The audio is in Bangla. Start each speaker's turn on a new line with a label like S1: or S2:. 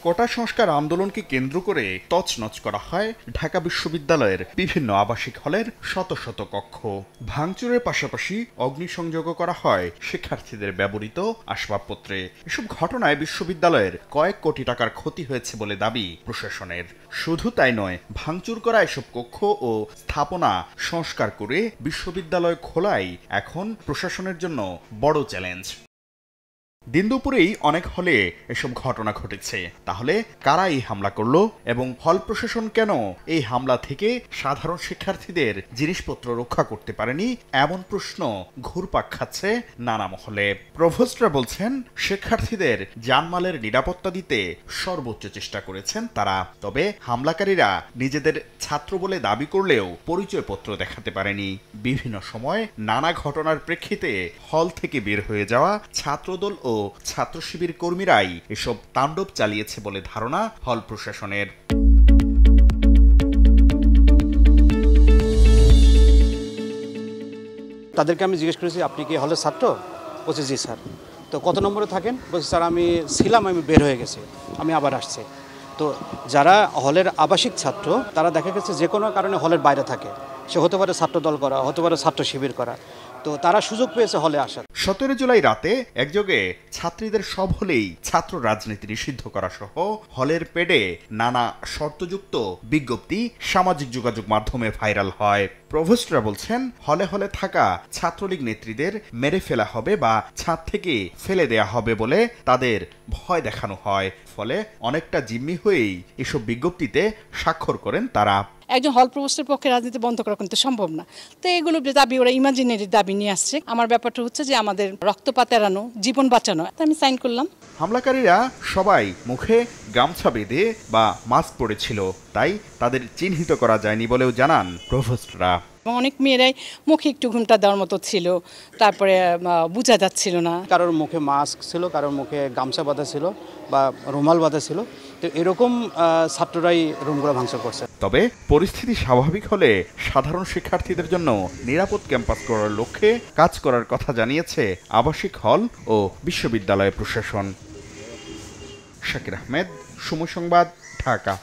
S1: কোটা সংস্কার আন্দোলনকে কেন্দ্র করে তছনছ করা হয় ঢাকা বিশ্ববিদ্যালয়ের বিভিন্ন আবাসিক হলের শত শত কক্ষ। ভাঙচুরের পাশাপাশি অগ্নিসংযোগও করা হয় শিক্ষার্থীদের ব্যবহৃত আসবাবপত্রে। এসব ঘটনায় বিশ্ববিদ্যালয়ের কয়েক কোটি টাকার ক্ষতি হয়েছে বলে দাবি প্রশাসনের। শুধু তাই নয়, ভাঙচুর করা এসব কক্ষ ও স্থাপনা সংস্কার করে বিশ্ববিদ্যালয় খোলাই এখন প্রশাসনের জন্য বড় চ্যালেঞ্জ। দিন দুপুরেই অনেক হলে এসব ঘটনা ঘটেছে। তাহলে কারা এই হামলা করলো এবং হল প্রশাসন কেন এই হামলা থেকে সাধারণ শিক্ষার্থীদের জিনিসপত্র রক্ষা করতে পারেনি, এমন প্রশ্ন ঘুরপাক খাচ্ছে নানা মহলে। প্রভোস্টরা বলছেন, শিক্ষার্থীদের জানমালের নিরাপত্তা দিতে সর্বোচ্চ চেষ্টা করেছেন তারা। তবে হামলাকারীরা নিজেদের ছাত্র বলে দাবি করলেও পরিচয়পত্র দেখাতে পারেনি। বিভিন্ন সময় নানা ঘটনার প্রেক্ষিতে হল থেকে বের হয়ে যাওয়া ছাত্রদল ও ছাত্র শিবির কর্মীরাই এসব তাণ্ডব চালিয়েছে বলে ধারণা হল প্রশাসনের।
S2: তাদেরকে আমি জিজ্ঞেস করেছি, আপনি কি হলের ছাত্র? বলছে জি স্যার। তো কত নম্বরে থাকেন? বলছে স্যার আমি ছিলাম, আমি বের হয়ে গেছি, আমি আবার আসছি। তো যারা হলের আবাসিক ছাত্র তারা দেখা গেছে যে কোনো কারণে হলের বাইরে থাকে, সে হতে পারে ছাত্রদল করা, হতে পারে ছাত্র শিবির করা, তো তারা সুযোগ পেয়েছে হলে আসার।
S1: 17 জুলাই রাতে একযোগে ছাত্রীদের সব হলেই ছাত্র রাজনীতি নিষিদ্ধ করা সহ হলের পেডে নানা শর্তযুক্ত বিজ্ঞপ্তি সামাজিক যোগাযোগ মাধ্যমে ভাইরাল হয়। প্রভোস্টরা বলছেন, হলে হলে থাকা ছাত্রলীগ নেত্রীদের মেরে ফেলা হবে বা ছাদ থেকে ফেলে দেয়া হবে বলে তাদের ভয় দেখানো হয়। ফলে অনেকটা জিম্মি হয়েই এসব বিজ্ঞপ্তিতে স্বাক্ষর করেন তারা।
S3: একজন হল প্রভোস্টের পক্ষে রাজনীতি বন্ধ করা কিন্তু সম্ভব না। তো এগুলো দাবি ওরা ইমাজিনারি দাবি নিয়ে আসছে। আমার ব্যাপারটা হচ্ছে যে আমাদের রক্তপাত এড়ানো, জীবন বাঁচানো, আমি সাইন করলাম।
S1: হামলাকারীরা সবাই মুখে গামছা বেঁধে বা মাস্ক পরেছিল, তাই তাদের চিহ্নিত করা যায়নি বলেও জানান প্রভোস্টরা।
S3: অনেক মেয়েরাই মুখে একটু ঘুমটা দেওয়ার মতো ছিল, তারপরে বোঝা যাচ্ছিল না।
S2: কারোর মুখে মাস্ক ছিল, কারোর মুখে গামছা বাঁধা ছিল বা রুমাল বাঁধা ছিল। তো এরকম ছাত্ররাই রুমগুলো ভাঙচুর করছে।
S1: তবে পরিস্থিতি স্বাভাবিক হলে সাধারণ শিক্ষার্থীদের জন্য নিরাপদ ক্যাম্পাস করার লক্ষ্যে কাজ করার কথা জানিয়েছে আবাসিক হল ও বিশ্ববিদ্যালয় প্রশাসন। শাকির আহমেদ, সময় সংবাদ, ঢাকা।